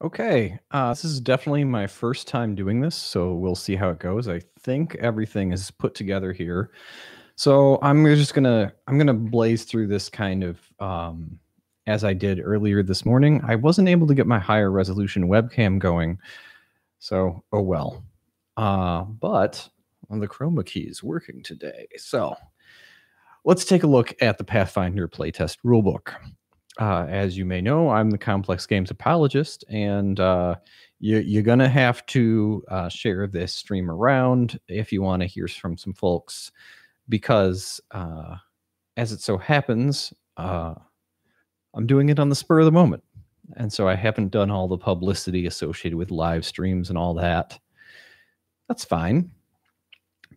Okay, this is definitely my first time doing this, so we'll see how it goes. I think everything is put together here. So I'm gonna blaze through this kind of as I did earlier this morning. I wasn't able to get my higher resolution webcam going, so oh well. But the chroma key is working today. So let's take a look at the Pathfinder Playtest Rulebook. As you may know, I'm the complex games apologist, and you're going to have to share this stream around if you want to hear from some folks, because as it so happens, I'm doing it on the spur of the moment. And so I haven't done all the publicity associated with live streams and all that. That's fine,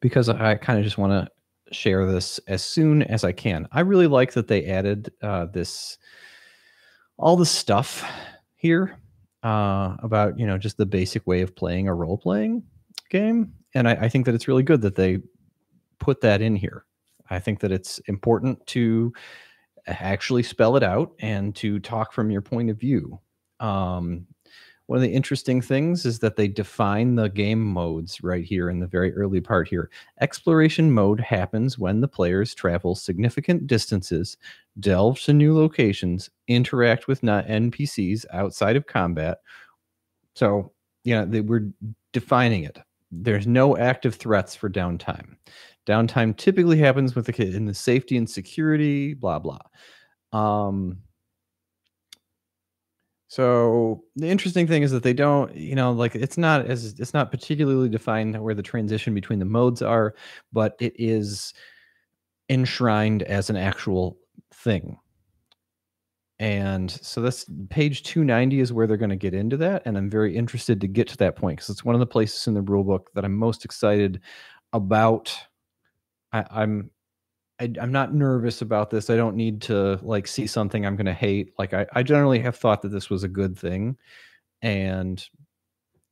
because I kind of just want to share this as soon as I can. I really like that they added all the stuff here about, just the basic way of playing a role-playing game. And I think that it's really good that they put that in here. I think that it's important to actually spell it out and to talk from your point of view. One of the interesting things is that they define the game modes right here in the very early part here. Exploration mode happens when the players travel significant distances, delve to new locations, interact with NPCs outside of combat. So, we're defining it. There's no active threats for downtime. Downtime typically happens with the kid in the safety and security, blah, blah. So the interesting thing is that they don't, it's not particularly defined where the transition between the modes are, but it is enshrined as an actual thing. And so this page 290 is where they're going to get into that. And I'm very interested to get to that point, because it's one of the places in the rule book that I'm most excited about. I'm not nervous about this. I don't need to see something I'm going to hate. I generally have thought that this was a good thing, and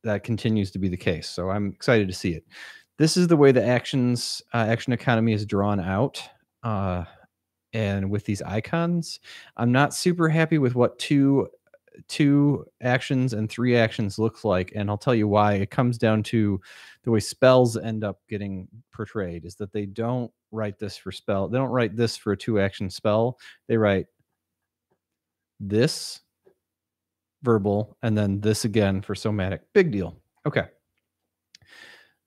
that continues to be the case. So I'm excited to see it. This is the way the action economy is drawn out. And with these icons, I'm not super happy with what two actions and 3 actions looks like, and I'll tell you why. It comes down to the way spells end up getting portrayed, is that they don't write this for spell. They don't write this for a 2-action spell. They write this verbal and then this again for somatic. Big deal. Okay.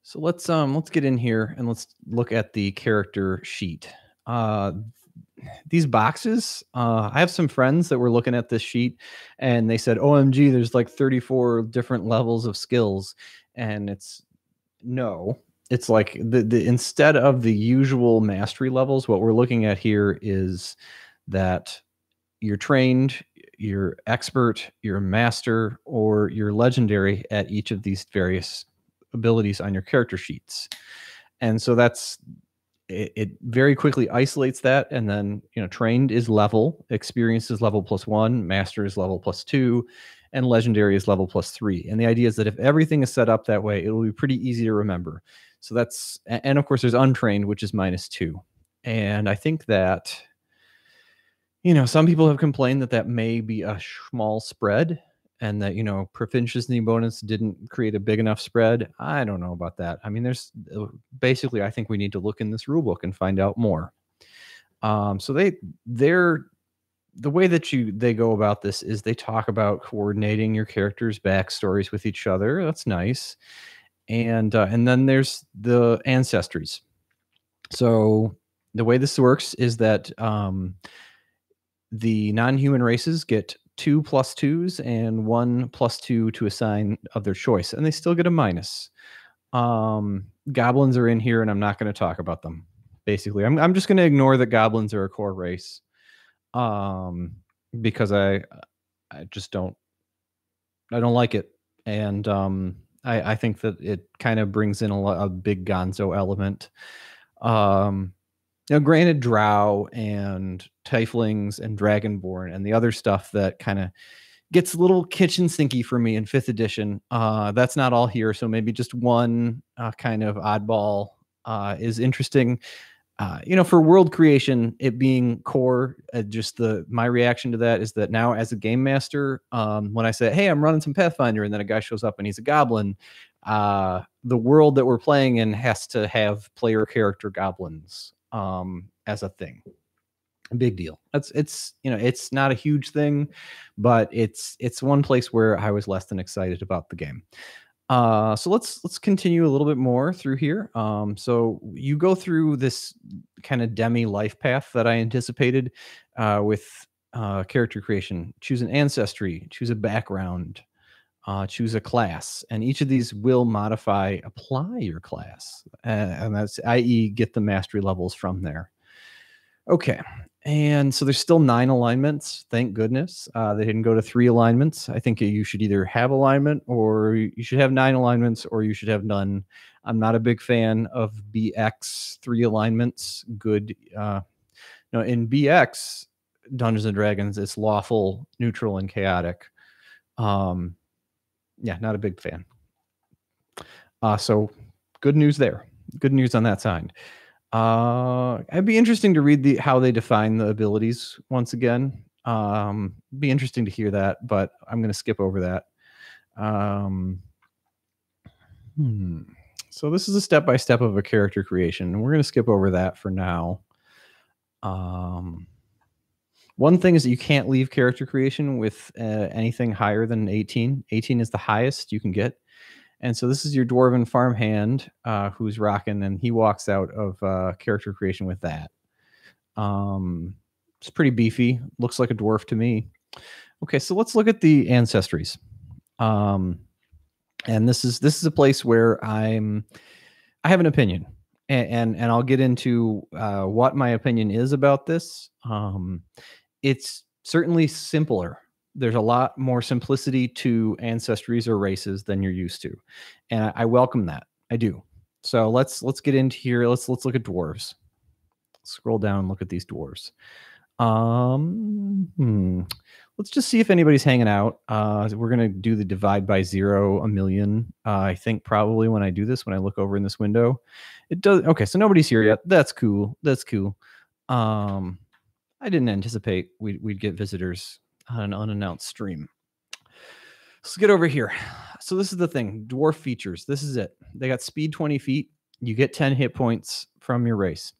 So let's get in here and let's look at the character sheet. These boxes, I have some friends that were looking at this sheet and they said, OMG, there's 34 different levels of skills. And it's like the instead of the usual mastery levels, what we're looking at here is that you're trained, you're expert, you're a master, or you're legendary at each of these various abilities on your character sheets. And so it very quickly isolates that. And then, trained is level, experience is level +1, master is level +2, and legendary is level +3. And the idea is that if everything is set up that way, it will be pretty easy to remember. So and of course there's untrained, which is -2. And I think that, some people have complained that may be a small spread, and that, proficiency bonus didn't create a big enough spread. I don't know about that. I mean, there's basically, I think we need to look in this rule book and find out more. So the way that they go about this is they talk about coordinating your characters' backstories with each other. That's nice. And then there's the ancestries. So the way this works is that the non-human races get 2 +2s and 1 +2 to a sign of their choice, and they still get a minus. Goblins are in here, and I'm not going to talk about them. Basically, I'm just going to ignore that goblins are a core race, because I just don't like it, and I think that it kind of brings in a big gonzo element. Granted, drow and tieflings and dragonborn and the other stuff that kind of gets a little kitchen sinky for me in 5th edition. That's not all here, so maybe just one kind of oddball is interesting. for world creation, it being core, my reaction to that is that now as a game master, when I say, hey, I'm running some Pathfinder, and then a guy shows up and he's a goblin, the world that we're playing in has to have player character goblins as a thing. A big deal. It's not a huge thing, but it's one place where I was less than excited about the game. So let's continue a little bit more through here. So you go through this kind of demi life path that I anticipated with character creation. Choose an ancestry, choose a background, choose a class, and each of these will apply your class, and that's i.e. get the mastery levels from there. Okay. And so there's still 9 alignments. Thank goodness. They didn't go to 3 alignments. I think you should either have alignment, or you should have 9 alignments, or you should have none. I'm not a big fan of BX 3 alignments. Good. In BX Dungeons and Dragons, it's lawful, neutral, and chaotic. Yeah, not a big fan. So good news there. Good news on that side. It'd be interesting to read how they define the abilities once again. Be interesting to hear that, but I'm going to skip over that. So this is a step-by-step of a character creation, and we're going to skip over that for now. One thing is that you can't leave character creation with anything higher than 18. 18 is the highest you can get. And so this is your dwarven farmhand who's rocking, and he walks out of character creation with that. It's pretty beefy. Looks like a dwarf to me. Okay, so let's look at the ancestries. And this is a place where I have an opinion, and I'll get into what my opinion is about this. It's certainly simpler. There's a lot more simplicity to ancestries or races than you're used to, and I welcome that. I do. So let's get into here. Let's look at dwarves. Scroll down and look at these dwarves. Let's just see if anybody's hanging out. We're gonna do the divide by 0 a million. I think probably when I do this, when I look over in this window, it does. Okay, so nobody's here yet. That's cool. That's cool. I didn't anticipate we'd get visitors on an unannounced stream. Let's get over here. So this is the thing. Dwarf features. This is it. They got speed 20 feet. You get 10 hit points from your race.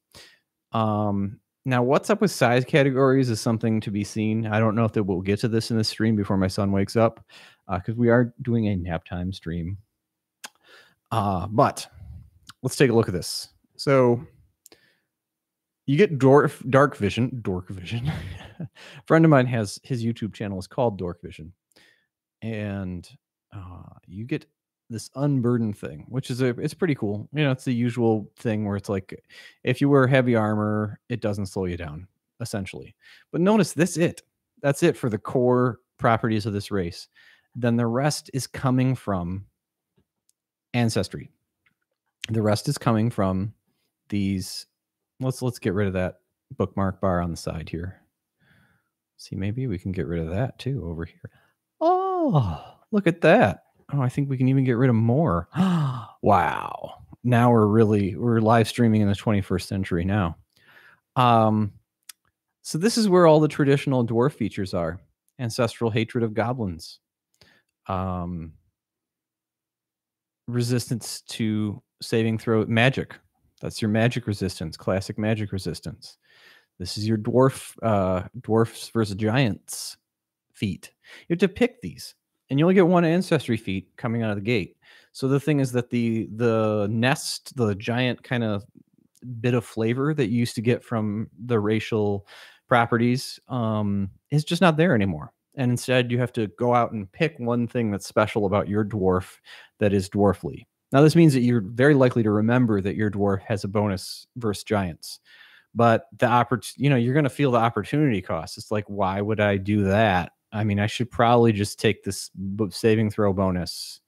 Now, what's up with size categories is something to be seen. I don't know if we'll get to this in the stream before my son wakes up, because we are doing a nap time stream. But let's take a look at this. So you get dark vision. A friend of mine has his YouTube channel is called Dork Vision, and you get this unburdened thing, which is it's pretty cool. It's the usual thing where it's like if you wear heavy armor, it doesn't slow you down essentially. But notice that's it for the core properties of this race. Then the rest is coming from ancestry. The rest is coming from these. Let's get rid of that bookmark bar on the side here. See, maybe we can get rid of that too over here. Oh, look at that. Oh, I think we can even get rid of more. Wow. Now we're live streaming in the 21st century now. So this is where all the traditional dwarf features are. Ancestral hatred of goblins. Resistance to saving throw magic. That's your magic resistance, classic magic resistance. This is your dwarfs versus giants feat. You have to pick these, and you only get 1 ancestry feat coming out of the gate. So the thing is that the nest, the giant kind of bit of flavor that you used to get from the racial properties is just not there anymore. And instead, you have to go out and pick one thing that's special about your dwarf that is dwarfly. Now, this means that you're very likely to remember that your dwarf has a bonus versus giants, but you're going to feel the opportunity cost. It's like, why would I do that? I mean, I should probably just take this saving throw bonus.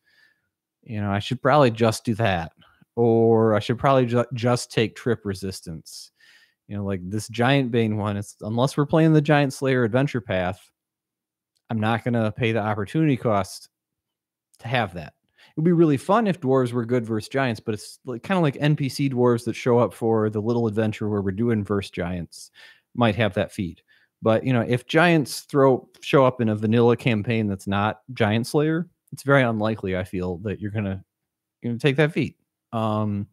I should probably just do that, or I should probably just take trip resistance. Like this giant bane one. Unless we're playing the Giant Slayer adventure path, I'm not going to pay the opportunity cost to have that. would be really fun if dwarves were good versus giants, but it's like, kind of like NPC dwarves that show up for the little adventure where we're doing versus giants might have that feat. But if giants show up in a vanilla campaign that's not Giant Slayer, it's very unlikely, I feel, that you're gonna take that feat. So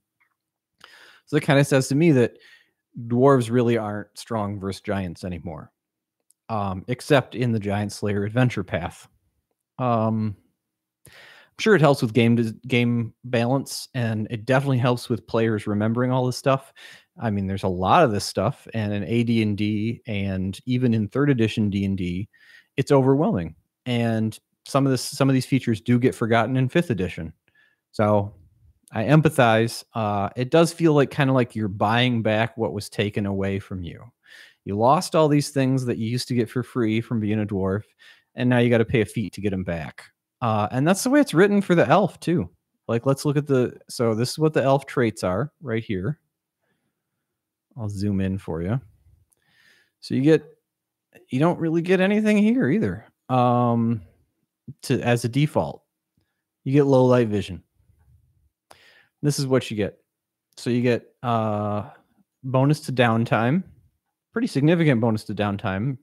it kind of says to me that dwarves really aren't strong versus giants anymore, except in the Giant Slayer adventure path. I'm sure it helps with game balance, and it definitely helps with players remembering all this stuff. I mean, there's a lot of this stuff, and in AD&D and even in 3rd edition D&D, it's overwhelming. And some of these features do get forgotten in 5th edition. So I empathize. It does feel like kind of like you're buying back what was taken away from you. You lost all these things that you used to get for free from being a dwarf, and now you got to pay a feat to get them back. And that's the way it's written for the elf too. Like, let's look at so this is what the elf traits are right here. I'll zoom in for you. So you don't really get anything here either. As a default, you get low light vision. This is what you get. So you get bonus to downtime, pretty significant bonus to downtime.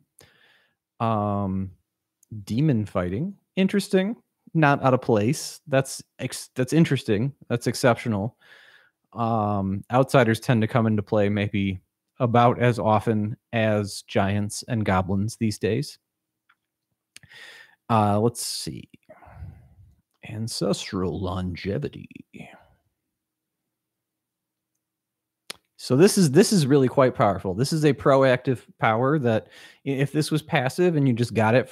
Demon fighting, interesting, not out of place. That's interesting. That's exceptional. Outsiders tend to come into play maybe about as often as giants and goblins these days. Let's see. Ancestral longevity. So this is really quite powerful. This is a proactive power that if this was passive and you just got it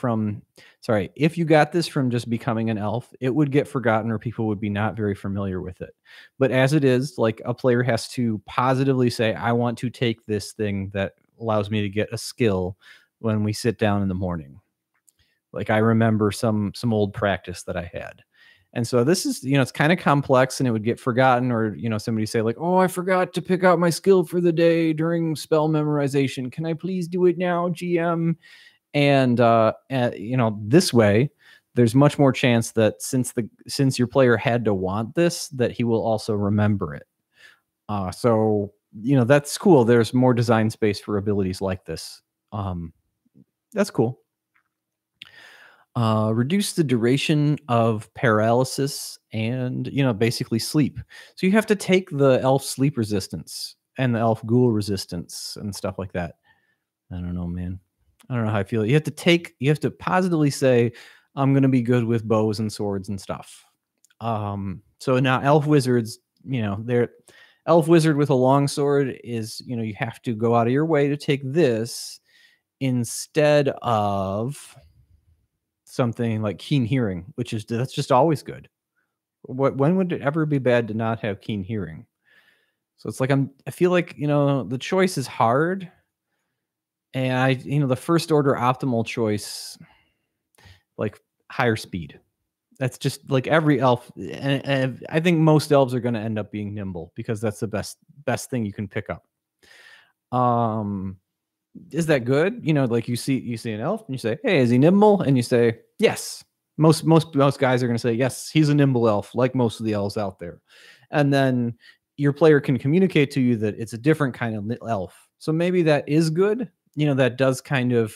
if you got this from just becoming an elf, it would get forgotten or people would be not very familiar with it. But as it is, like, a player has to positively say, I want to take this thing that allows me to get a skill when we sit down in the morning. Like, I remember some old practice that I had. And so this is, it's kind of complex, and it would get forgotten, or, somebody say like, oh, I forgot to pick out my skill for the day during spell memorization. Can I please do it now, GM? And this way, there's much more chance that since your player had to want this, that he will also remember it. So that's cool. There's more design space for abilities like this. That's cool. Reduce the duration of paralysis and, basically sleep. So you have to take the elf sleep resistance and the elf ghoul resistance and stuff like that. I don't know, man. I don't know how I feel. You have to positively say, I'm going to be good with bows and swords and stuff. So now elf wizards, they're elf wizard with a long sword is, you have to go out of your way to take this instead of something like keen hearing, that's just always good. When would it ever be bad to not have keen hearing? So it's like I feel like the choice is hard, and the first order optimal choice, like higher speed. That's just like every elf, and I think most elves are going to end up being nimble because that's the best thing you can pick up. Is that good? Like you see an elf and you say, hey, is he nimble? And you say, yes. Most guys are going to say, yes, he's a nimble elf, like most of the elves out there. And then your player can communicate to you that it's a different kind of elf. So maybe that is good. That does kind of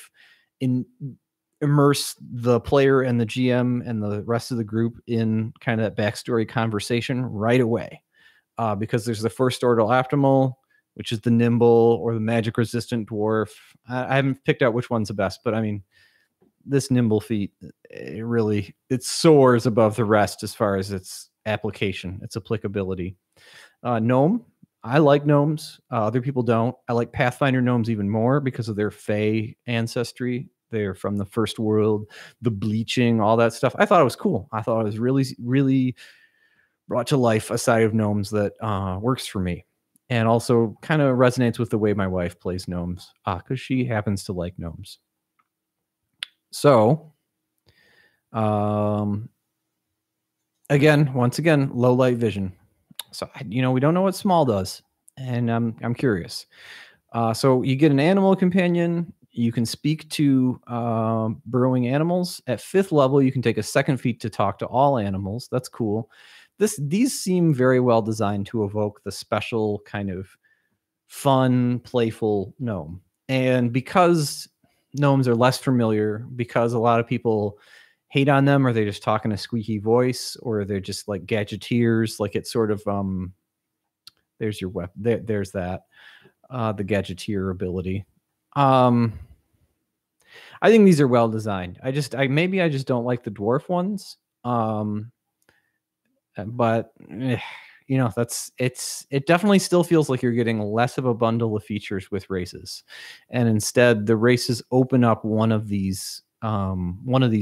immerse the player and the GM and the rest of the group in kind of that backstory conversation right away. Because there's the first order optimal, which is the nimble or the magic resistant dwarf. I haven't picked out which one's the best, but I mean, this nimble feat, it soars above the rest as far as its application, its applicability. Gnome, I like gnomes. Other people don't. I like Pathfinder gnomes even more because of their Fey ancestry. They're from the first world, the bleaching, all that stuff. I thought it was cool. I thought it was really, really brought to life a side of gnomes that works for me. And also kind of resonates with the way my wife plays gnomes, because she happens to like gnomes. So, once again, low light vision. So, we don't know what small does, and I'm curious. So you get an animal companion. You can speak to burrowing animals. At 5th level, you can take a 2nd feat to talk to all animals. That's cool. These seem very well designed to evoke the special kind of fun, playful gnome. And because gnomes are less familiar, because a lot of people hate on them, or they just talk in a squeaky voice, or they're just like gadgeteers, like it's sort of there's your weapon. There's that the gadgeteer ability. I think these are well designed. Maybe I just don't like the dwarf ones. But you know, it definitely still feels like you're getting less of a bundle of features with races, and instead the races open up one of these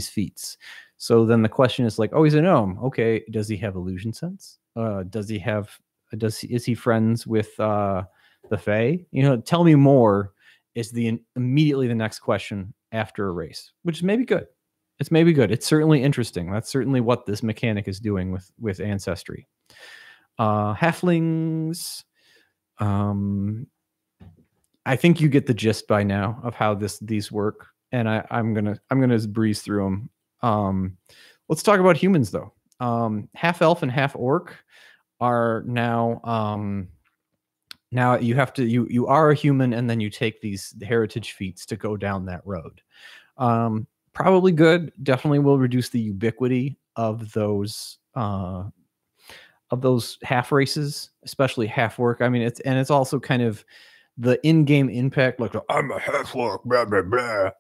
feats. So then the question is like, oh, he's a gnome. Okay, does he have illusion sense? Is he friends with the Fae? You know, tell me more is immediately the next question after a race, which is maybe good. It's maybe good. It's certainly interesting. That's certainly what this mechanic is doing with Ancestry. Halflings. I think you get the gist by now of how these work, and I'm gonna breeze through them. Let's talk about humans though. Half elf and half orc are now now you are a human, and then you take these heritage feats to go down that road. Probably good. Definitely will reduce the ubiquity of those half races, especially half orc. I mean, it's also kind of the in-game impact, like I'm a half orc, blah blah blah.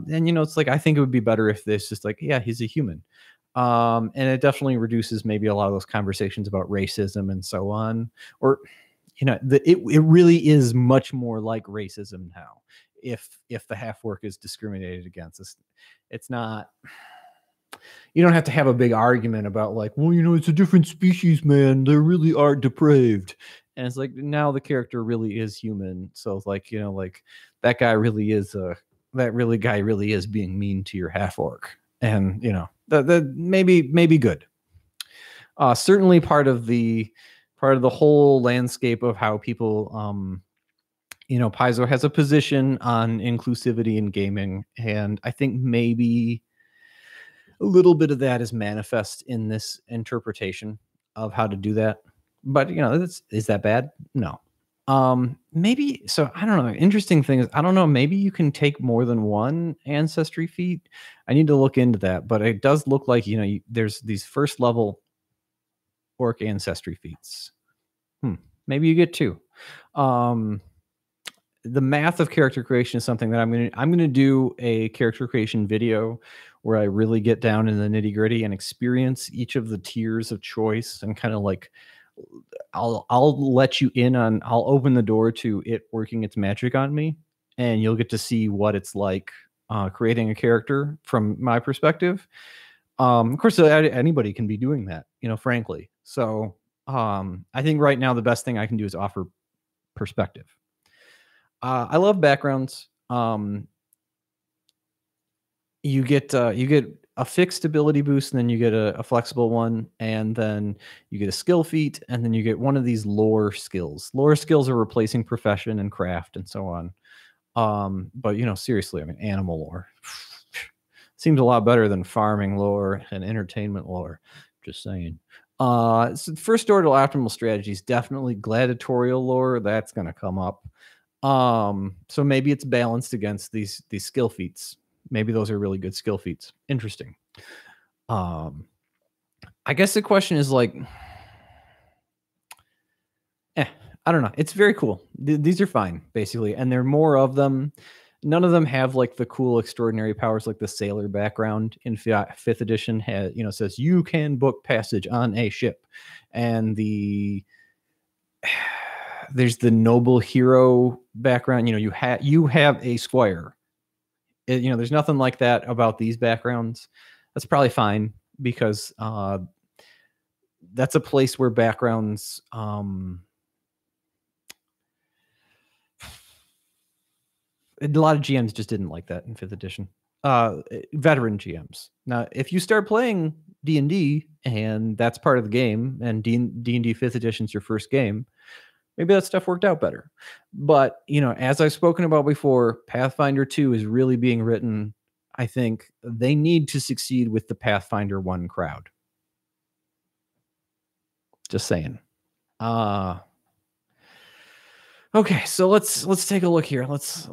And you know, it's like I think it would be better if this just like, yeah, he's a human. And it definitely reduces maybe a lot of those conversations about racism and so on. Or, you know, it really is much more like racism now. If the half orc is discriminated against, it's not. You don't have to have a big argument about like, well, you know, it's a different species, man. They really are depraved. And it's like, now the character really is human. So it's like, you know, like that guy really is being mean to your half orc. And, you know, that maybe good. Certainly part of the whole landscape of how people, you know, Paizo has a position on inclusivity in gaming. And I think maybe a little bit of that is manifest in this interpretation of how to do that. But, you know, is that bad? No. Maybe, so I don't know. Interesting thing is, I don't know, maybe you can take more than one ancestry feat. I need to look into that, but it does look like, you know, there's these 1st level orc ancestry feats. Maybe you get 2. The math of character creation is something that I'm going to do a character creation video where I really get down in the nitty gritty and experience each of the tiers of choice, and kind of like, I'll let you in on, I'll open the door to it working its magic on me, and you'll get to see what it's like creating a character from my perspective. Of course, anybody can be doing that, you know, frankly. So I think right now the best thing I can do is offer perspective. I love backgrounds. You get a fixed ability boost, and then you get a flexible one, and then you get a skill feat, and then you get one of these lore skills. Lore skills are replacing profession and craft and so on. But you know, seriously, I mean, animal lore seems a lot better than farming lore and entertainment lore. Just saying. So first order optimal strategies, definitely gladiatorial lore. That's going to come up. So maybe it's balanced against these skill feats. Maybe those are really good skill feats. Interesting. I guess the question is like, I don't know. It's very cool. These are fine, basically, and there are more of them. None of them have like the cool extraordinary powers, like the sailor background in 5th edition has, you know, says you can book passage on a ship, and there's the noble hero background. You know, you have a squire. You know, there's nothing like that about these backgrounds. That's probably fine, because that's a place where backgrounds a lot of GMs just didn't like that in 5th edition. Veteran GMs. Now, if you start playing D&D and that's part of the game, and D&D 5th edition is your first game, maybe that stuff worked out better. But, as I've spoken about before, Pathfinder 2 is really being written. I think they need to succeed with the Pathfinder 1 crowd. Just saying. Okay, so let's take a look here. Let's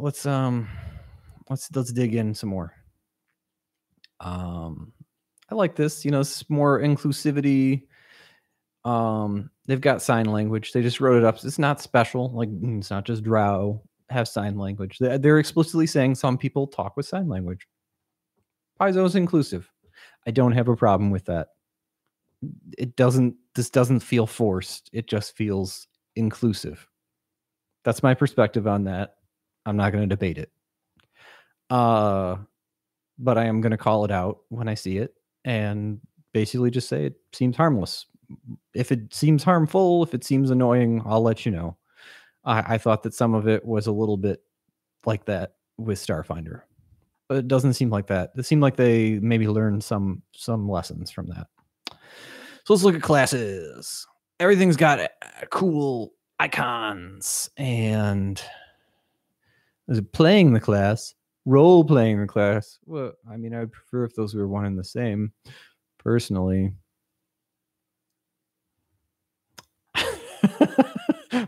dig in some more. I like this. It's more inclusivity. They've got sign language. They just wrote it up. It's not special. Like, it's not just drow have sign language. They're explicitly saying some people talk with sign language. Paizo is inclusive. I don't have a problem with that. This doesn't feel forced. It just feels inclusive. That's my perspective on that. I'm not going to debate it. But I am going to call it out when I see it and basically just say it seems harmless. If it seems harmful, if it seems annoying, I'll let you know. I thought that some of it was a little bit like that with Starfinder, but it doesn't seem like that. It seemed like they maybe learned some lessons from that. So let's look at classes. Everything's got cool icons, and there's playing the class, role playing the class. Well, I mean, I'd prefer if those were one and the same, personally.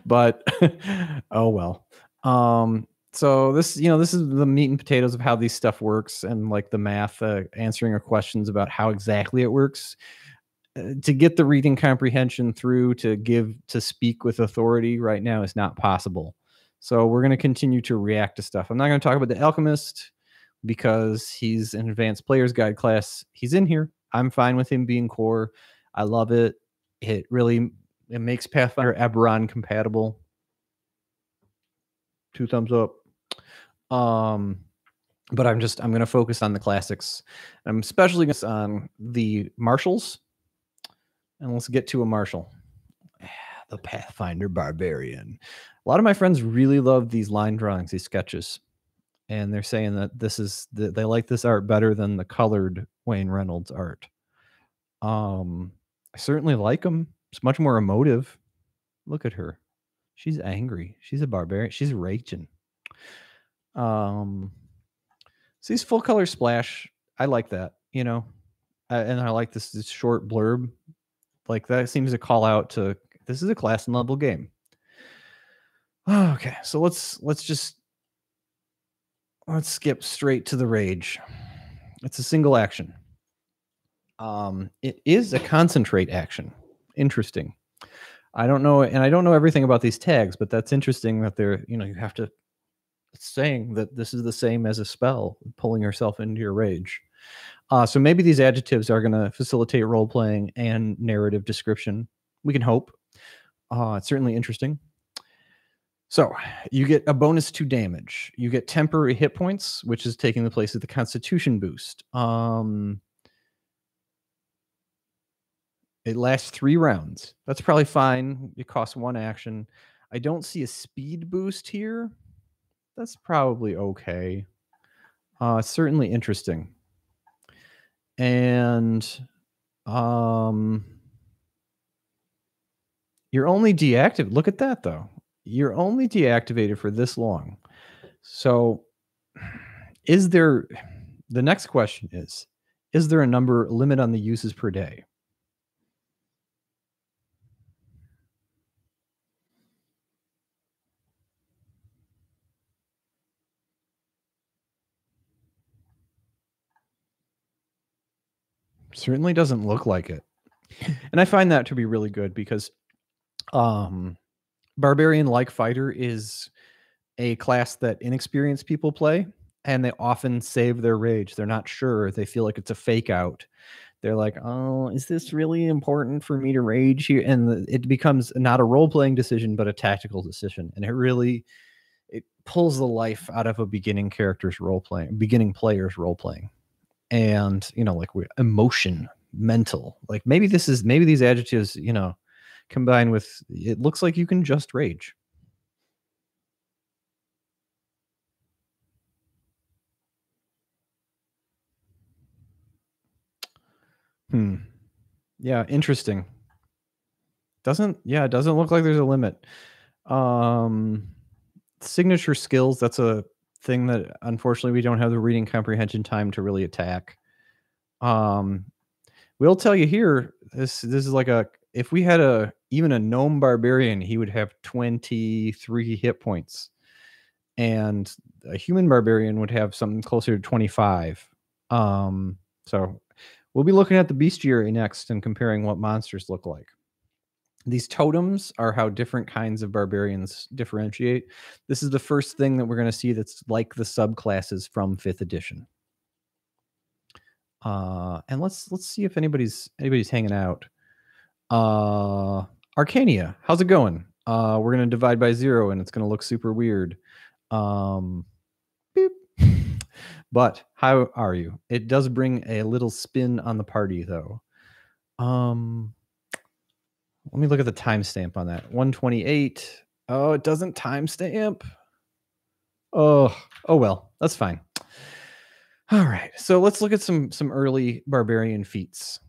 But oh well. So this is the meat and potatoes of how these stuff works, and like the math, answering our questions about how exactly it works. To get the reading comprehension through to speak with authority right now is not possible. So we're going to continue to react to stuff. I'm not going to talk about the alchemist because he's an advanced player's guide class. He's in here. I'm fine with him being core. I love it. It makes Pathfinder Eberron compatible. 2 thumbs up. But I'm going to focus on the classics. I'm especially going to on the marshals. And let's get to a marshal. The Pathfinder Barbarian. A lot of my friends really love these line drawings, these sketches. And they're saying that they like this art better than the colored Wayne Reynolds art. I certainly like them. It's much more emotive. Look at her. She's angry. She's a barbarian. She's raging. So these full color splash, I like that, and I like this short blurb. Like that seems to call out to this is a class and level game. Okay, so let's skip straight to the rage. It's a single action. It is a concentrate action. Interesting. I don't know everything about these tags, but that's interesting that they're, you have to saying that this is the same as a spell, pulling yourself into your rage. So maybe these adjectives are going to facilitate role playing and narrative description. We can hope. It's certainly interesting. So you get a bonus to damage. You get temporary hit points, which is taking the place of the Constitution boost. It lasts 3 rounds. That's probably fine. It costs 1 action. I don't see a speed boost here. That's probably okay. It's certainly interesting. And you're only deactivated. Look at that, though. You're only deactivated for this long. So the next question is there a number limit on the uses per day? Certainly doesn't look like it. And I find that to be really good because Barbarian like fighter is a class that inexperienced people play, and they often save their rage. They're not sure. They feel like it's a fake out. They're like, oh, is this really important for me to rage here? And it becomes not a role-playing decision, but a tactical decision. And it pulls the life out of a beginning player's role-playing. And, like emotion, mental, like maybe these adjectives, combined with, it looks like you can just rage. Yeah, interesting. It doesn't look like there's a limit. Signature skills, that's a thing that unfortunately we don't have the reading comprehension time to really attack. We'll tell you here, this is like if we had even a gnome barbarian, he would have 23 hit points. And a human barbarian would have something closer to 25. So we'll be looking at the bestiary next and comparing what monsters look like. These totems are how different kinds of barbarians differentiate. This is the first thing that we're going to see that's like the subclasses from 5th edition. And let's see if anybody's hanging out. Arcania, how's it going? We're going to divide by 0 and it's going to look super weird. Beep. But how are you? It does bring a little spin on the party though. Let me look at the timestamp on that. 128. Oh, it doesn't timestamp. Oh well, that's fine. All right, so let's look at some early barbarian feats.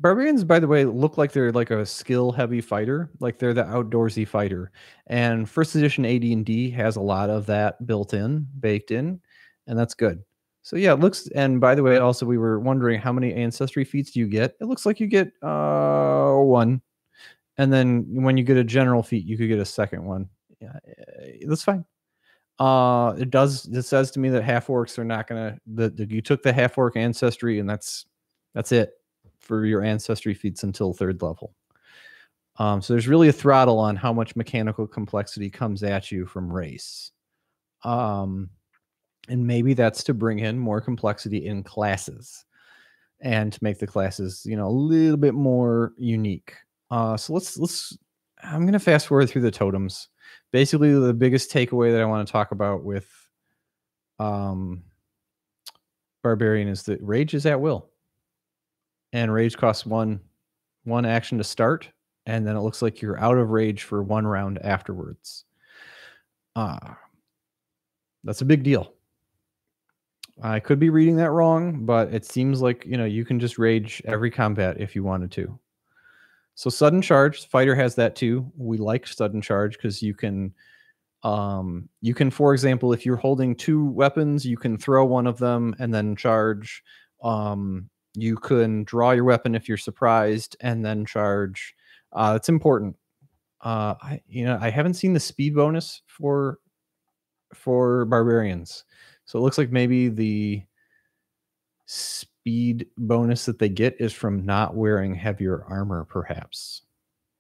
Barbarians, by the way, look like they're like a skill-heavy fighter, like they're the outdoorsy fighter. And 1st edition AD&D has a lot of that baked in, and that's good. So yeah, it looks. And by the way, also we were wondering how many ancestry feats do you get? It looks like you get 1, and then when you get a general feat, you could get a second one. Yeah, that's fine. It says to me that half orcs are not gonna. You took the half orc ancestry, and that's it for your ancestry feats until 3rd level. So there's really a throttle on how much mechanical complexity comes at you from race. And maybe that's to bring in more complexity in classes and to make the classes, a little bit more unique. So let's I'm going to fast forward through the totems. Basically, the biggest takeaway that I want to talk about with Barbarian is that rage is at will. And rage costs one action to start, and then it looks like you're out of rage for 1 round afterwards. That's a big deal. I could be reading that wrong, but it seems like, you can just rage every combat if you wanted to. So sudden charge, fighter has that too. We like sudden charge because you can, for example, if you're holding 2 weapons, you can throw one of them and then charge. You can draw your weapon if you're surprised and then charge. It's important. I haven't seen the speed bonus for barbarians. So it looks like maybe the speed bonus that they get is from not wearing heavier armor, perhaps.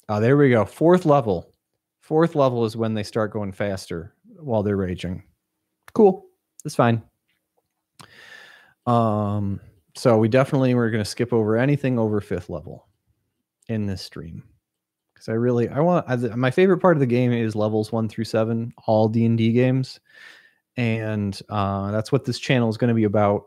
There we go. 4th level. 4th level is when they start going faster while they're raging. Cool. That's fine. So we're going to skip over anything over 5th level in this stream. Because my favorite part of the game is levels 1 through 7, all D&D games. And that's what this channel is going to be about.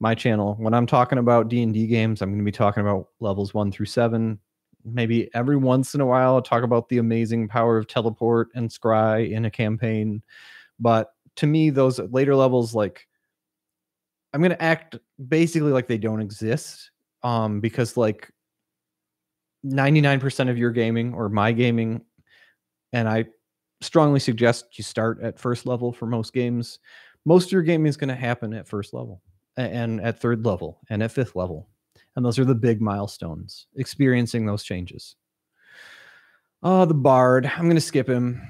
My channel, when I'm talking about D&D games, I'm going to be talking about levels 1 through 7. Maybe every once in a while, I'll talk about the amazing power of teleport and scry in a campaign. But to me, those later levels, I'm going to act basically like they don't exist. Because 99% of your gaming or my gaming, and I strongly suggest you start at 1st level for most games. Most of your gaming is going to happen at 1st level and at 3rd level and at 5th level. And those are the big milestones, experiencing those changes. The Bard, I'm going to skip him.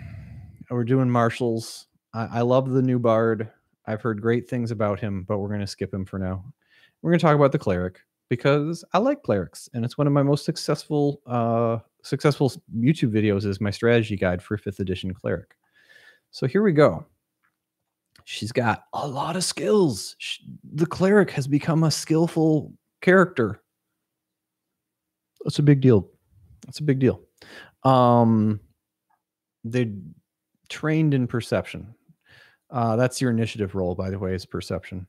We're doing marshals. I love the new Bard. I've heard great things about him, but we're going to skip him for now. We're going to talk about the Cleric because I like clerics, and it's one of my most successful YouTube videos is my strategy guide for 5th edition Cleric. So here we go. She's got a lot of skills. The Cleric has become a skillful character. That's a big deal. They trained in perception. That's your initiative roll, by the way, is perception.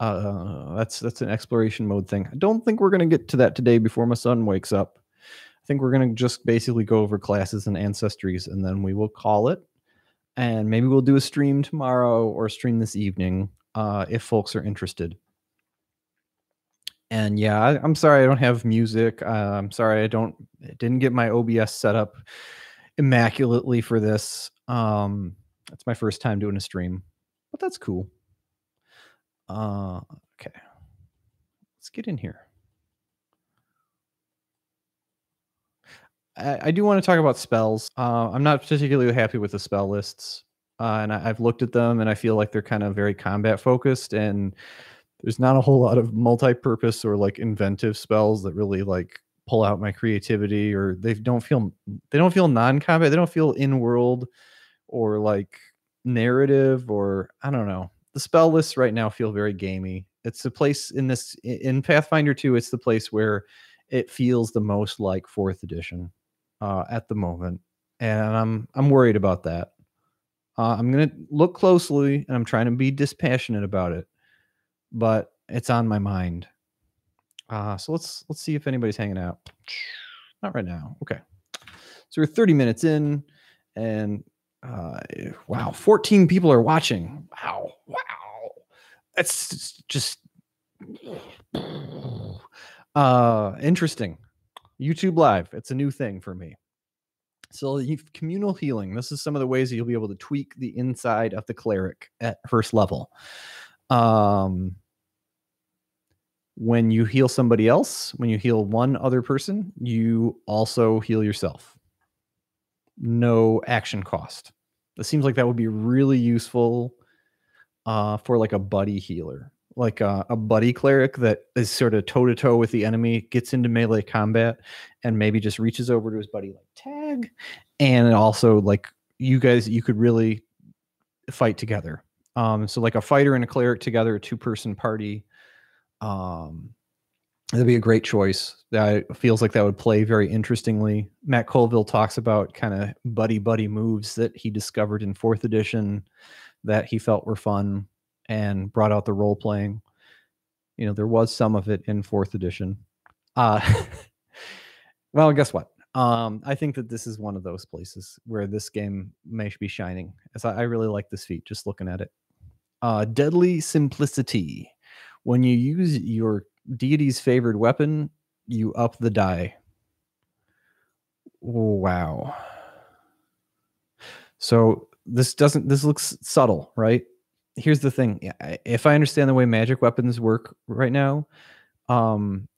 That's an exploration mode thing. I don't think we're going to get to that today before my son wakes up. I think we're going to just basically go over classes and ancestries, and then we will call it. And maybe we'll do a stream tomorrow or stream this evening if folks are interested. And yeah, I'm sorry I don't have music. I'm sorry I didn't get my OBS set up immaculately for this. That's my first time doing a stream, but that's cool. Okay, let's get in here. I do want to talk about spells. I'm not particularly happy with the spell lists, and I've looked at them, and I feel like they're kind of very combat focused, and there's not a whole lot of multi-purpose or like inventive spells that really like pull out my creativity, or they don't feel non-combat. They don't feel in-world or like narrative, or I don't know. The spell lists right now feel very gamey. It's the place in Pathfinder 2, it's the place where it feels the most like 4th edition at the moment. And I'm worried about that. I'm going to look closely, and I'm trying to be dispassionate about it, but it's on my mind. So let's see if anybody's hanging out. Not right now. Okay. So we're 30 minutes in, and wow, 14 people are watching. Wow. That's just interesting. YouTube Live, it's a new thing for me. So communal healing. This is some of the ways that you'll be able to tweak the inside of the cleric at first level. When you heal somebody else, when you heal one other person, you also heal yourself. No action cost. It seems like that would be really useful for like a buddy healer, like a buddy cleric that is sort of toe-to-toe with the enemy, gets into melee combat, and maybe just reaches over to his buddy like tag, and also like you could really fight together. So like a fighter and a cleric together, a 2-person party. That'd be a great choice. That feels like that would play very interestingly. Matt Colville talks about kind of buddy moves that he discovered in 4th edition that he felt were fun and brought out the role playing. You know, there was some of it in 4th edition. Well, guess what? I think that this is one of those places where this game may be shining, as I really like this feat just looking at it. Deadly Simplicity. When you use your deity's favored weapon, you up the die. Wow. So this looks subtle, right? Here's the thing. If I understand the way magic weapons work right now,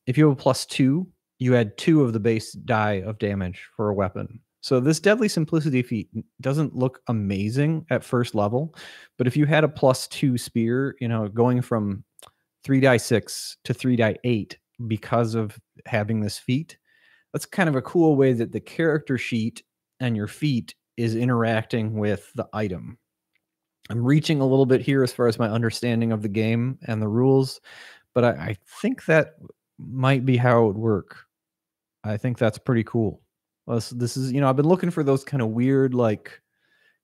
if you have a +2, you add 2 of the base die of damage for a weapon. So this Deadly Simplicity feat doesn't look amazing at first level, but if you had a +2 spear, you know, going from 3d6 to 3d8 because of having this feat, that's kind of a cool way that the character sheet and your feat is interacting with the item. I'm reaching a little bit here as far as my understanding of the game and the rules, but I think that might be how it would work. I think that's pretty cool. This is, you know, I've been looking for those kind of weird, like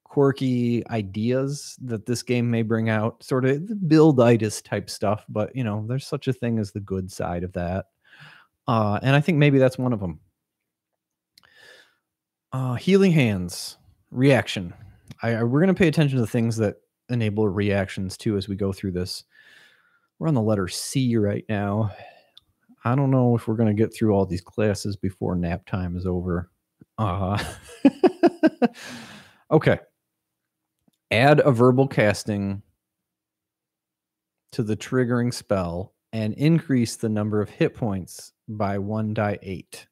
quirky ideas that this game may bring out, sort of the builditis type stuff, but you know, there's such a thing as the good side of that. And I think maybe that's one of them. Healing Hands, reaction. We're going to pay attention to the things that enable reactions too as we go through this. We're on the letter C right now. I don't know if we're going to get through all these classes before nap time is over. Okay. Add a verbal casting to the triggering spell and increase the number of hit points by 1d8.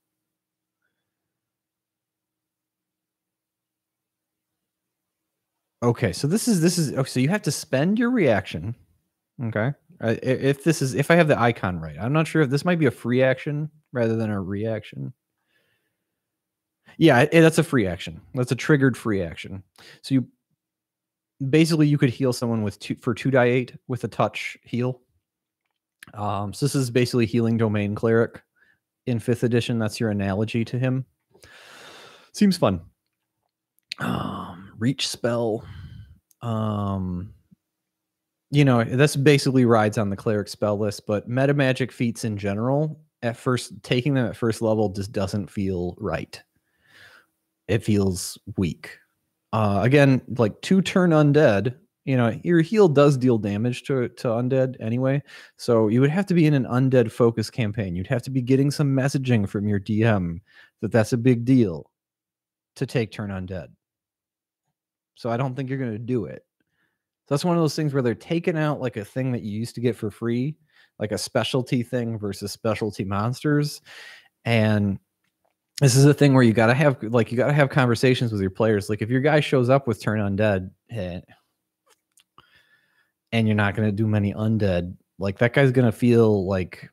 Okay, so this is okay, so you have to spend your reaction. Okay. If I have the icon right, I'm not sure if this might be a free action rather than a reaction. Yeah, that's a free action. That's a triggered free action. So you could heal someone with 2d8 with a touch heal. So this is basically healing domain cleric in 5th edition. That's your analogy to him. Seems fun. Reach spell. You know, that's basically rides on the cleric spell list, but meta magic feats in general, at first, taking them at first level just doesn't feel right. It feels weak. Again, like 2 turn undead, you know, your heal does deal damage to undead anyway. So you would have to be in an undead focus campaign. You'd have to be getting some messaging from your DM that that's a big deal to take turn undead. So I don't think you're going to do it. So that's one of those things where they're taking out like a thing that you used to get for free, like a specialty thing versus specialty monsters. And this is a thing where you got to have conversations with your players. Like if your guy shows up with turn undead and you're not going to do many undead, like that guy's going to feel like,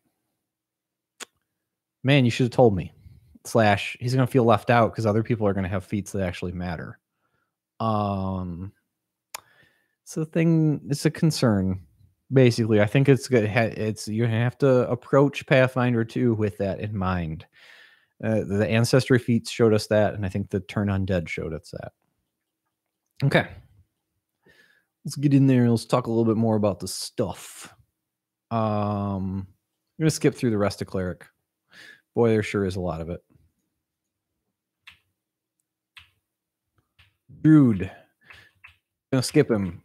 man, you should have told me. / he's going to feel left out because other people are going to have feats that actually matter. It's a thing. It's a concern. Basically, I think it's good. You have to approach Pathfinder 2 with that in mind. The Ancestry feats showed us that, and I think the Turn Undead showed us that. Okay. Let's get in there and let's talk a little bit more about the stuff. I'm going to skip through the rest of Cleric. Boy, there sure is a lot of it. Druid. I'm going to skip him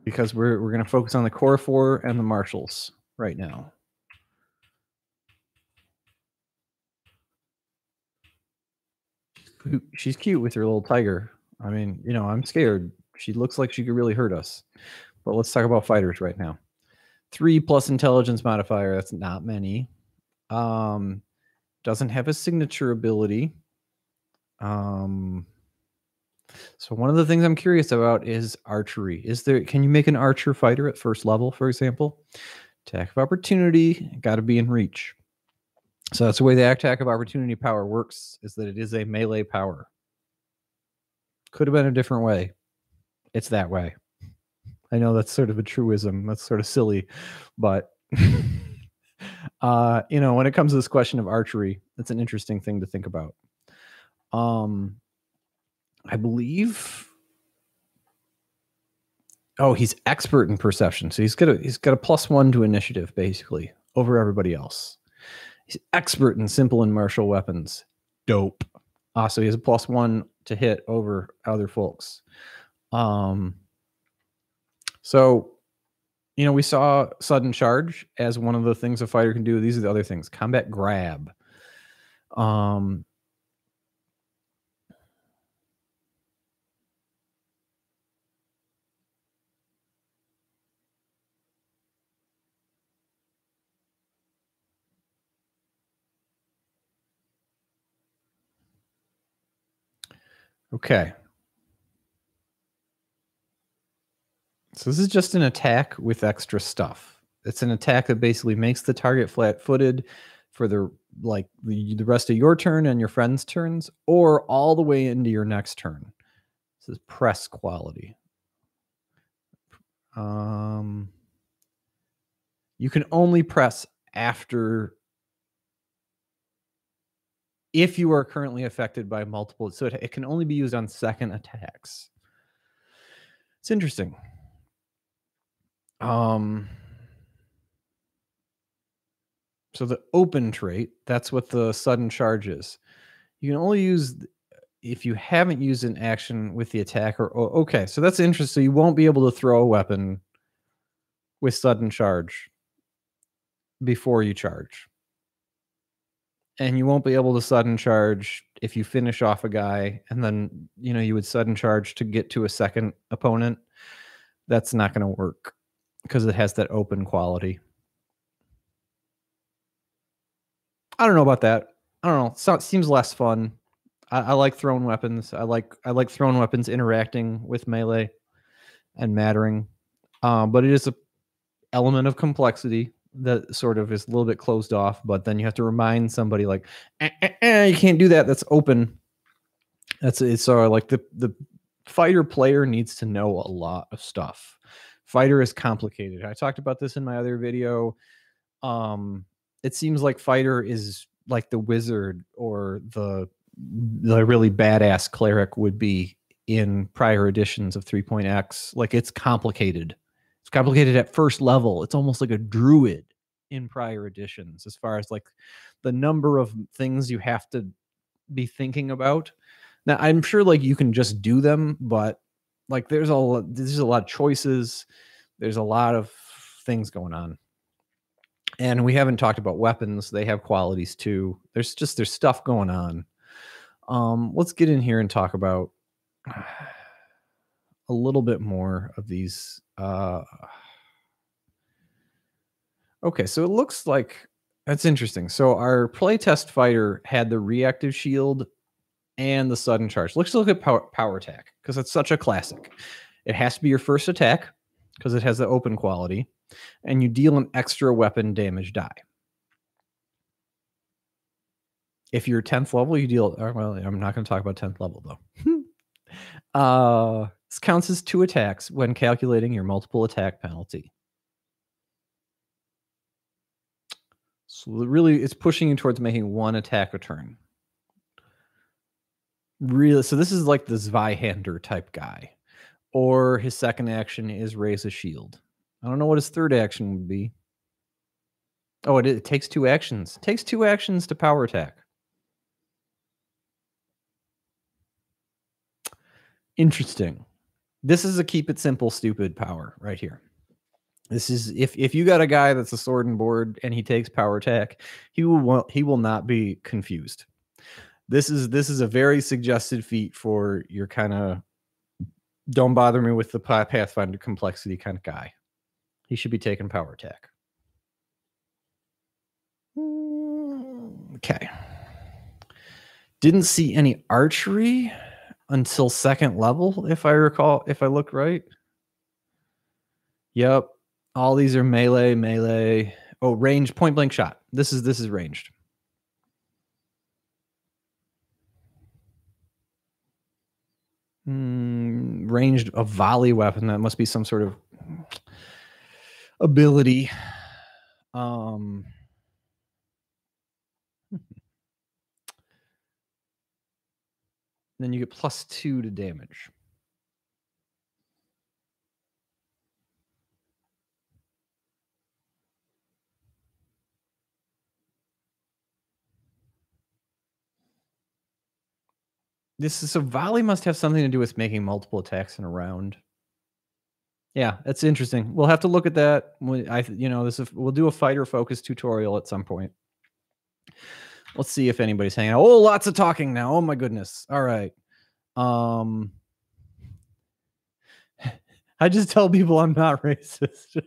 because we're going to focus on the core 4 and the marshals right now. She's cute with her little tiger. I mean, you know, I'm scared. She looks like she could really hurt us. But let's talk about fighters right now. 3+ intelligence modifier. That's not many. Doesn't have a signature ability. So one of the things I'm curious about is archery. Can you make an archer fighter at first level, for example? Attack of opportunity, got to be in reach. So that's the way the attack of opportunity power works, is that it is a melee power. Could have been a different way. It's that way. I know that's sort of a truism. That's sort of silly, but you know, when it comes to this question of archery, it's an interesting thing to think about. I believe. Oh, he's expert in perception, so he's got a +1 to initiative basically over everybody else. He's expert in simple and martial weapons. Dope. So he has a +1 to hit over other folks. So, you know, we saw sudden charge as one of the things a fighter can do. These are the other things. Combat grab. Okay. So this is just an attack with extra stuff. It's an attack that basically makes the target flat-footed for the rest of your turn and your friend's turns, or all the way into your next turn. This is press quality. You can only press after if you are currently affected by multiple. So it can only be used on second attacks. It's interesting. So the open trait, that's what the sudden charge is. You can only use if you haven't used an action with the attacker. Okay, so that's interesting. So you won't be able to throw a weapon with sudden charge before you charge. And you won't be able to sudden charge if you finish off a guy and then, you know, you would sudden charge to get to a second opponent. That's not going to work because it has that open quality. I don't know about that. I don't know. So it seems less fun. I like thrown weapons. I like thrown weapons interacting with melee and mattering. But it is a element of complexity that sort of is a little bit closed off. But then you have to remind somebody like, you can't do that. That's open. It's sort of like the fighter player needs to know a lot of stuff. Fighter is complicated. I talked about this in my other video. It seems like fighter is like the wizard or the really badass cleric would be in prior editions of 3.x. Like it's complicated. It's complicated at first level. It's almost like a druid in prior editions as far as like the number of things you have to be thinking about. Now, I'm sure like you can just do them, but like there's a lot of choices. There's a lot of things going on. And we haven't talked about weapons. They have qualities too. There's stuff going on. Let's get in here and talk about a little bit more of these. Okay, so it looks like that's interesting. So our playtest fighter had the reactive shield and the sudden charge. Let's look at power attack because it's such a classic. It has to be your first attack because it has the open quality, and you deal an extra weapon damage die. If you're 10th level, you deal. Well, I'm not going to talk about 10th level though. This counts as 2 attacks when calculating your multiple attack penalty. So really, it's pushing you towards making 1 attack a turn. Really, so this is like the Zweihander type guy, or his second action is raise a shield. I don't know what his third action would be. Oh, it takes 2 actions. It takes 2 actions to power attack. Interesting. This is a keep it simple, stupid power right here. This is if you got a guy that's a sword and board and he takes power attack, he will not be confused. This is a very suggested feat for your kind of don't bother me with the Pathfinder complexity kind of guy. He should be taking power attack. Okay. Didn't see any archery until 2nd level, if I recall, if I look right. Yep. All these are melee. Oh, range, point blank shot. This is ranged. Ranged a volley weapon. That must be some sort of ability. Then you get +2 to damage. So volley must have something to do with making multiple attacks in a round. Yeah, that's interesting. We'll have to look at that. We'll do a fighter focused tutorial at some point. Let's see if anybody's hanging out. Oh, lots of talking now. Oh my goodness. All right. I just tell people I'm not racist.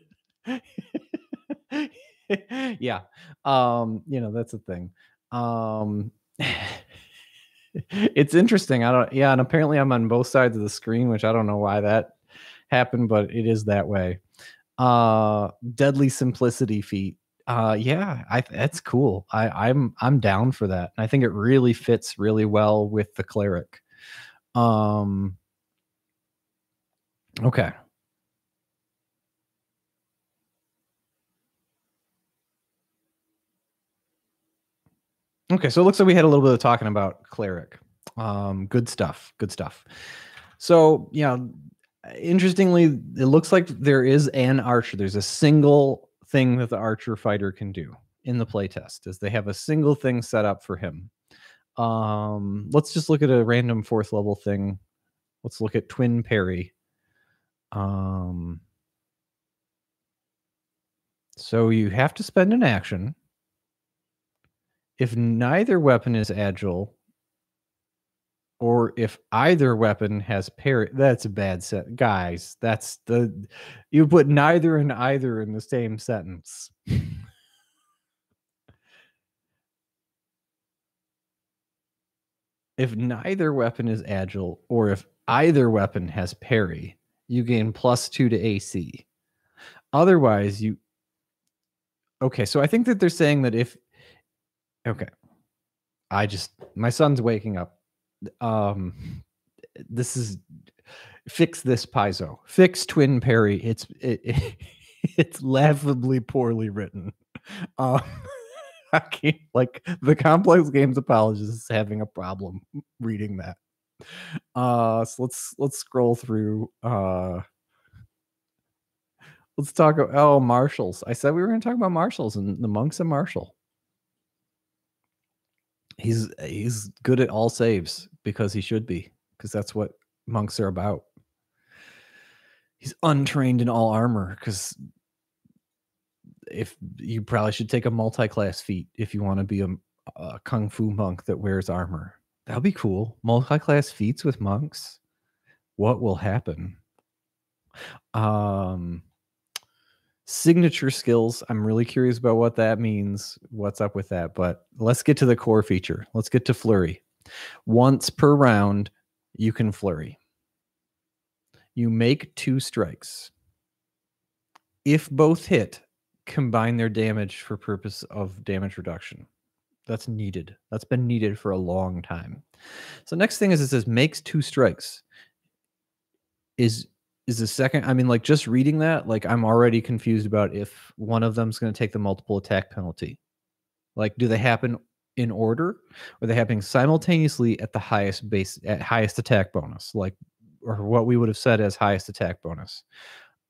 Yeah. That's a thing. It's interesting. And apparently I'm on both sides of the screen, which I don't know why that happened, but it is that way. Deadly simplicity feat. That's cool. I'm down for that. And I think it really fits really well with the cleric. Okay. Okay, so it looks like we had a little bit of talking about cleric. Good stuff. So, interestingly, it looks like there is an archer. There's a single thing that the archer fighter can do in the playtest, is they have a single thing set up for him. Let's just look at a random 4th level thing. Let's look at twin parry. So you have to spend an action. If neither weapon is agile, or if either weapon has parry, that's a bad set. Guys, you put neither and either in the same sentence. If neither weapon is agile, or if either weapon has parry, you gain +2 to AC. Otherwise, okay, so I think that they're saying that okay. My son's waking up. This is fix this Paizo. Fix twin parry. It's laughably poorly written. I can't, the complex games apologist is having a problem reading that. So let's scroll through. Let's talk about marshals. I said we were going to talk about marshals, and the monk's a marshal. He's good at all saves because he should be, because that's what monks are about. untrained in all armor, because if you probably should take a multi-class feat if you want to be a kung fu monk that wears armor. That'll be cool. Multi-class feats with monks. What will happen? Signature skills. I'm really curious about what that means. What's up with that? But let's get to the core feature. Let's get to Flurry. Once per round, you can flurry. You make 2 strikes. If both hit, combine their damage for purpose of damage reduction. That's needed. That's been needed for a long time. So next thing is it says makes 2 strikes. Is the second, I mean, like, just reading that, like, I'm already confused about if one of them's going to take the multiple attack penalty. Like, do they happen in order, or are they happening simultaneously at the highest attack bonus, like, or what we would have said as highest attack bonus?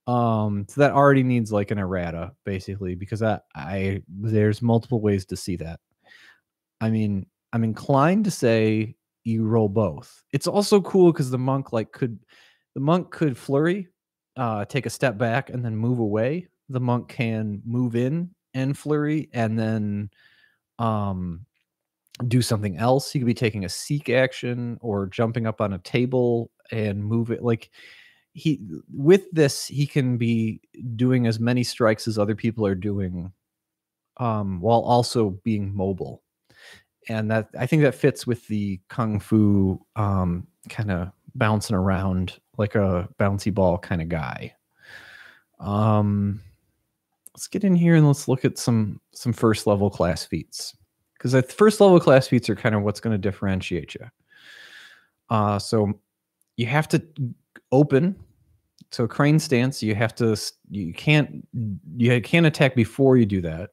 So that already needs like an errata, basically, because there's multiple ways to see that. I mean, I'm inclined to say you roll both. It's also cool because the monk could flurry, take a step back and then move away. The monk can move in and flurry and then do something else. He could be taking a seek action or jumping up on a table and move it. Like, with this, he can be doing as many strikes as other people are doing, while also being mobile. And that, I think that fits with the kung fu kind of bouncing around like a bouncy ball kind of guy. Let's get in here and let's look at some first level class feats, because the first level class feats are kind of what's going to differentiate you. So you have to open. So crane stance, you can't attack before you do that.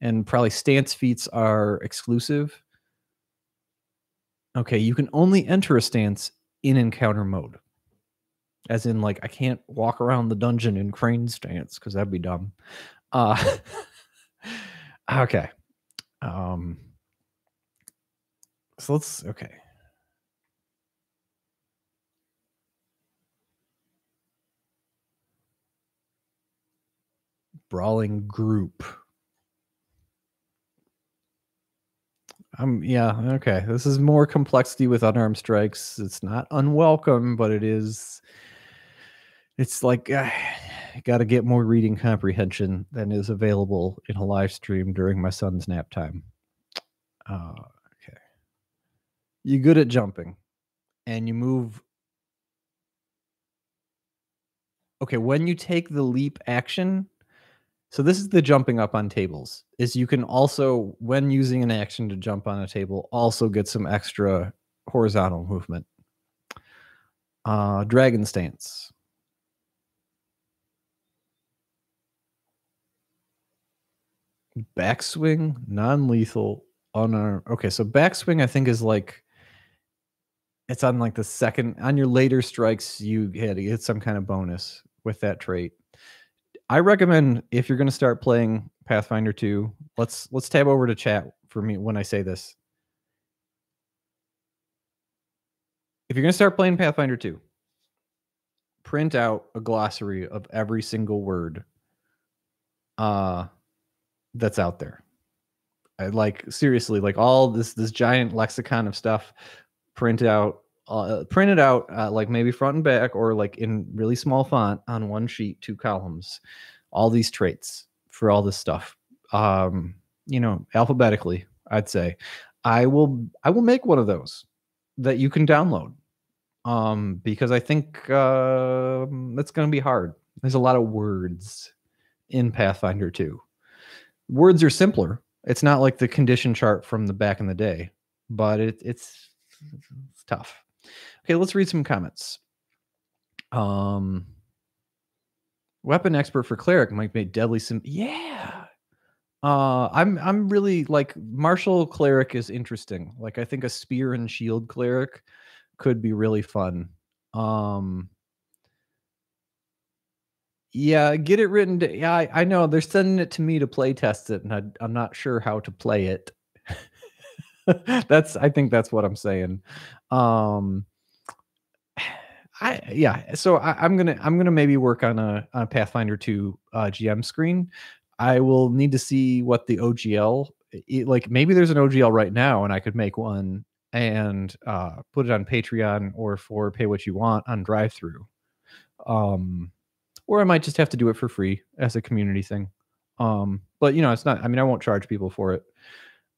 And probably stance feats are exclusive. Okay, you can only enter a stance in encounter mode. As in, like, I can't walk around the dungeon in crane stance because that'd be dumb. Okay. So okay. Brawling group. Yeah, okay. This is more complexity with unarmed strikes. It's not unwelcome, but it's like, got to get more reading comprehension than is available in a live stream during my son's nap time. Okay. You're good at jumping and you move. Okay, when you take the leap action, so this is the jumping up on tables, is you can also, when using an action to jump on a table, also get some extra horizontal movement. Dragon stance. Backswing, non-lethal, unarmed. Okay, so backswing I think is like, it's on like the second, on your later strikes, you get some kind of bonus with that trait. I recommend, if you're going to start playing Pathfinder 2, let's tab over to chat for me when I say this. If you're going to start playing Pathfinder 2, print out a glossary of every single word that's out there. Like, seriously, like all this giant lexicon of stuff, print it out, like maybe front and back, or like in really small font on one sheet, 2 columns, all these traits for all this stuff. Alphabetically, I'd say. I will make one of those that you can download. Because I think that's going to be hard. There's a lot of words in Pathfinder 2. Words are simpler. It's not like the condition chart from the back in the day, but it's tough. Okay, let's read some comments. Weapon expert for cleric might make deadly yeah. I'm really like, martial cleric is interesting. Like, I think a spear and shield cleric could be really fun. Yeah, get it written. Yeah, I know they're sending it to me to play test it, and I'm not sure how to play it. I think that's what I'm saying. I'm gonna maybe work on a Pathfinder 2 GM screen. I will need to see what the OGL like. Maybe there's an OGL right now, and I could make one and put it on Patreon or for pay what you want on drive through. Or I might just have to do it for free as a community thing. But it's not. I mean, I won't charge people for it.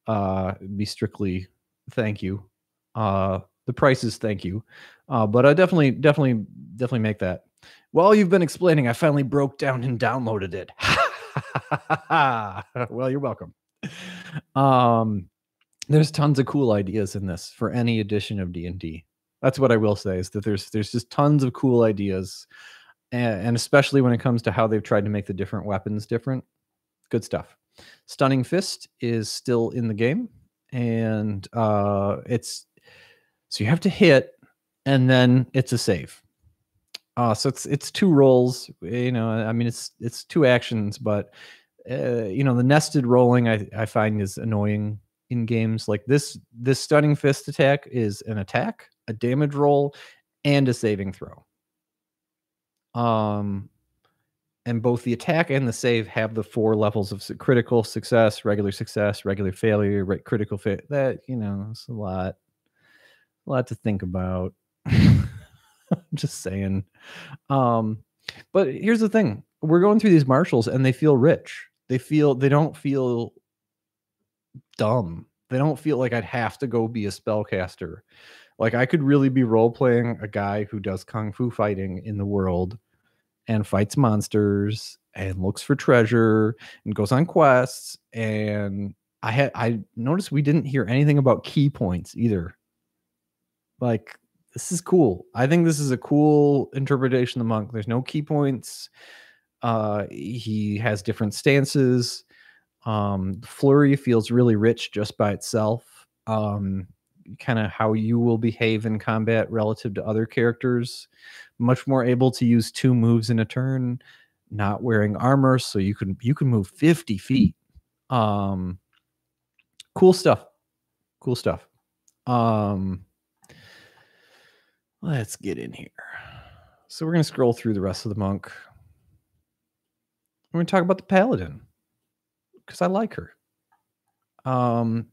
It'd be strictly thank you. The price is thank you. But I definitely make that. While you've been explaining, I finally broke down and downloaded it. Well, you're welcome. There's tons of cool ideas in this for any edition of D&D. That's what I will say, is that there's just tons of cool ideas, and especially when it comes to how they've tried to make the different weapons different. Good stuff. Stunning Fist is still in the game, and it's so you have to hit, and then it's a save. So it's 2 rolls. I mean, it's 2 actions, but the nested rolling I find is annoying in games like this. This Stunning Fist attack is an attack, a damage roll, and a saving throw. And both the attack and the save have the 4 levels of critical success, regular failure, critical failure. That, it's a lot to think about. Just saying. But here's the thing. We're going through these martials and they feel rich. They don't feel dumb. They don't feel like I'd have to go be a spellcaster. Like, I could really be role-playing a guy who does kung fu fighting in the world and fights monsters and looks for treasure and goes on quests. And I noticed we didn't hear anything about key points either. Like, this is cool. I think this is a cool interpretation of the monk. There's no key points. He has different stances. Flurry feels really rich just by itself. Kind of how you will behave in combat relative to other characters. Much more able to use 2 moves in a turn, not wearing armor, so you can move 50 feet. Cool stuff. Let's get in here. So we're going to scroll through the rest of the monk. We're going to talk about the Paladin, because I like her.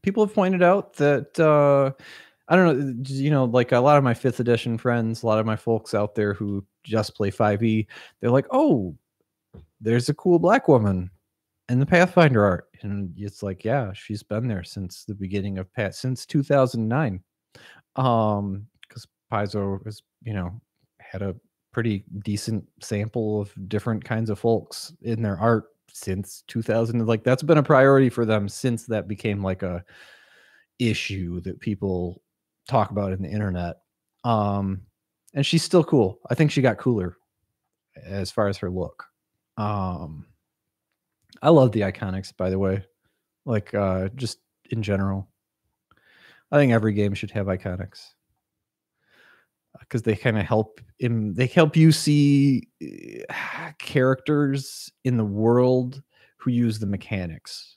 People have pointed out that I don't know, like a lot of my 5th edition friends, a lot of my folks out there who just play 5e, they're like, oh, there's a cool black woman in the Pathfinder art. And it's like, yeah, she's been there since the beginning of since 2009. Because Paizo has, had a pretty decent sample of different kinds of folks in their art since 2000. Like, that's been a priority for them since that became like a issue that people talk about in the internet. And she's still cool. I think she got cooler as far as her look. I love the iconics, by the way. Like, just in general, I think every game should have iconics, because they kind of help you see characters in the world who use the mechanics.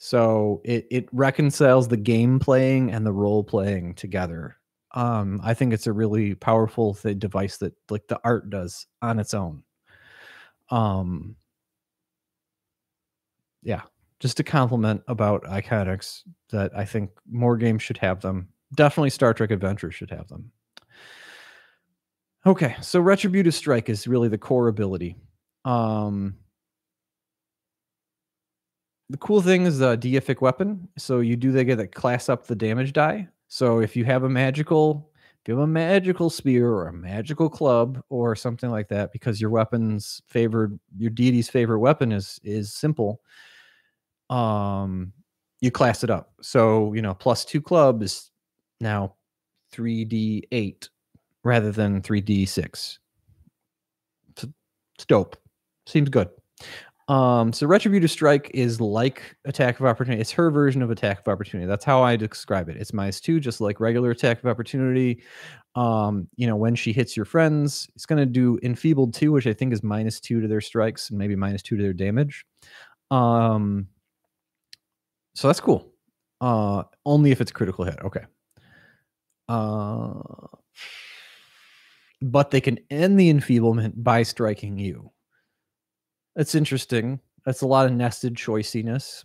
So it reconciles the game playing and the role playing together. I think it's a really powerful device that, like, the art does on its own. Yeah, just a compliment about iconics, that I think more games should have them. Definitely Star Trek Adventure should have them. Okay, so Retributive Strike is really the core ability. The cool thing is a deific weapon. So they get to class up the damage die. So if you have a magical spear or a magical club or something like that, because your deity's favorite weapon is simple, you class it up. So, +2 club is now 3d8 rather than 3d6. It's dope. Seems good. So Retributive Strike is like Attack of Opportunity. It's her version of Attack of Opportunity. That's how I describe it. It's -2, just like regular Attack of Opportunity. When she hits your friends, it's going to do Enfeebled 2, which I think is -2 to their strikes and maybe -2 to their damage. So that's cool. Only if it's critical hit. Okay. but they can end the enfeeblement by striking you. That's interesting. That's a lot of nested choiciness.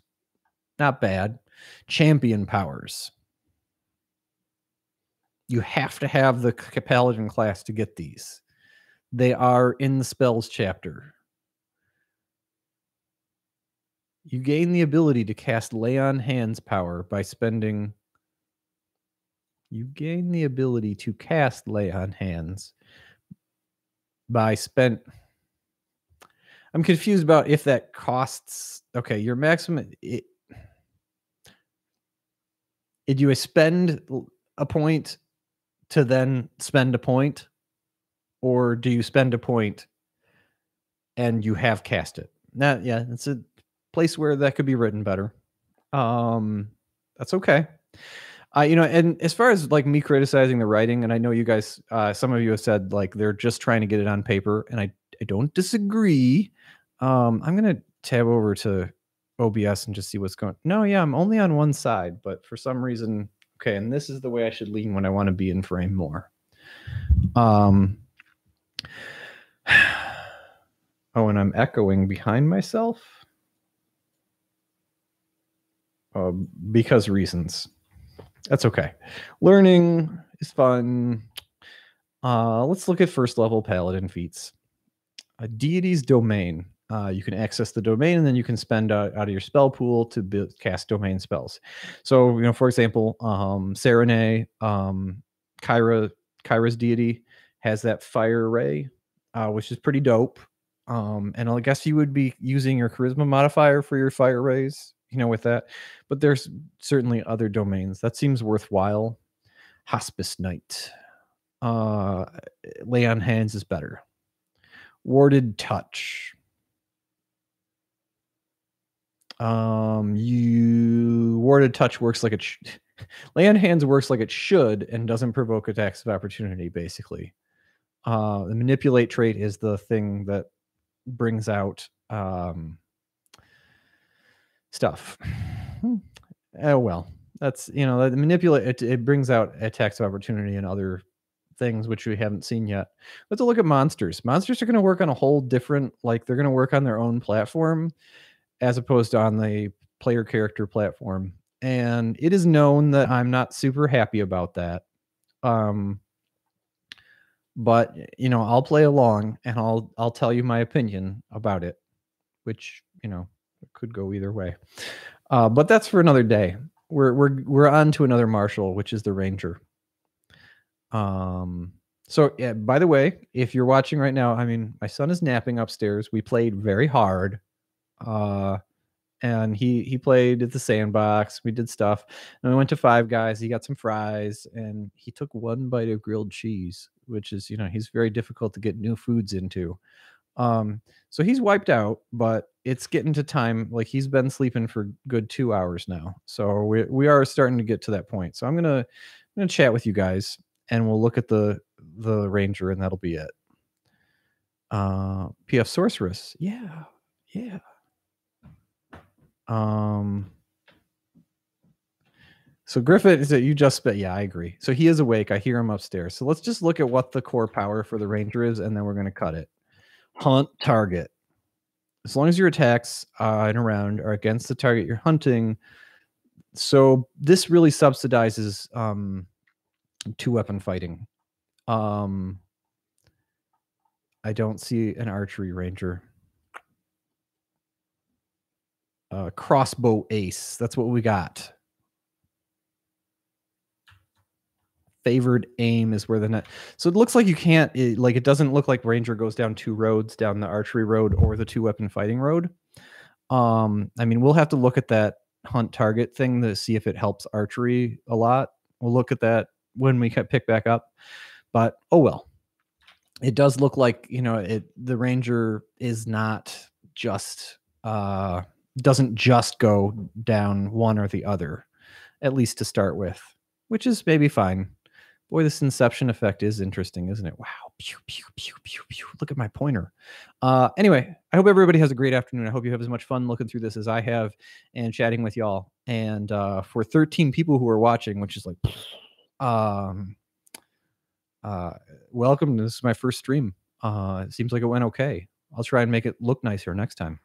Not bad. Champion powers. You have to have the Paladin class to get these. They are in the spells chapter. You gain the ability to cast Lay on Hands power by spending... You gain the ability to cast Lay on Hands by spend... I'm confused about if that costs... Okay, your maximum... Did you spend a point to then spend a point? Or do you spend a point and you have cast it? Yeah, it's a place where that could be written better. That's okay. And as far as like me criticizing the writing, and I know you guys, some of you have said like they're just trying to get it on paper, and I don't disagree. I'm gonna tab over to OBS and just see what's going. No, yeah, I'm only on one side, but for some reason, okay, and this is the way I should lean when I want to be in frame more. Oh, and I'm echoing behind myself. Because reasons. That's okay. Learning is fun. Let's look at first level Paladin feats. A deity's domain. You can access the domain, and then you can spend out of your spell pool to cast domain spells. So, for example, Serenay, Kyra's deity has that fire ray, which is pretty dope. And I guess you would be using your charisma modifier for your fire rays, with that. But there's certainly other domains. That seems worthwhile. Hospice Knight. Lay on Hands is better. Warded Touch. Warded Touch works like it Lay on Hands works like it should and doesn't provoke attacks of opportunity, basically. The Manipulate trait is the thing that brings out stuff. Oh well, that's the Manipulate. It brings out attacks of opportunity and other things which we haven't seen yet. Let's look at monsters. Monsters are going to work on a whole different, like they're going to work on their own platform as opposed to on the player character platform. And it is known that I'm not super happy about that. But I'll play along and I'll tell you my opinion about it, which it could go either way. But that's for another day. We're on to another martial, which is the ranger. So yeah, by the way, if you're watching right now, my son is napping upstairs. We played very hard. And he played at the sandbox. We did stuff. And we went to Five Guys. He got some fries and he took one bite of grilled cheese, which is, he's very difficult to get new foods into. So he's wiped out, but it's getting to time. Like he's been sleeping for good 2 hours now. So we are starting to get to that point. So I'm going to chat with you guys and we'll look at the ranger and that'll be it. PF Sorceress. Yeah. Yeah. So Griffith is that you just spit. Yeah, I agree. So he is awake. I hear him upstairs. So let's just look at what the core power for the ranger is, and then we're going to cut it. Hunt target. As long as your attacks and around are against the target you're hunting. So this really subsidizes 2-weapon fighting. I don't see an archery ranger. Crossbow ace. That's what we got. Favored aim is where the net. So it looks like you can't. It doesn't look like ranger goes down 2 roads, down the archery road or the 2-weapon fighting road. We'll have to look at that hunt target thing to see if it helps archery a lot. We'll look at that when we pick back up. But oh well. It does look like the ranger is not just doesn't just go down one or the other, at least to start with, which is maybe fine. Boy, this inception effect is interesting, isn't it? Wow. Pew, pew, pew, pew, pew. Look at my pointer. Anyway, I hope everybody has a great afternoon. I hope you have as much fun looking through this as I have and chatting with y'all. And for 13 people who are watching, which is like, welcome. This is my first stream. It seems like it went okay. I'll try and make it look nicer next time.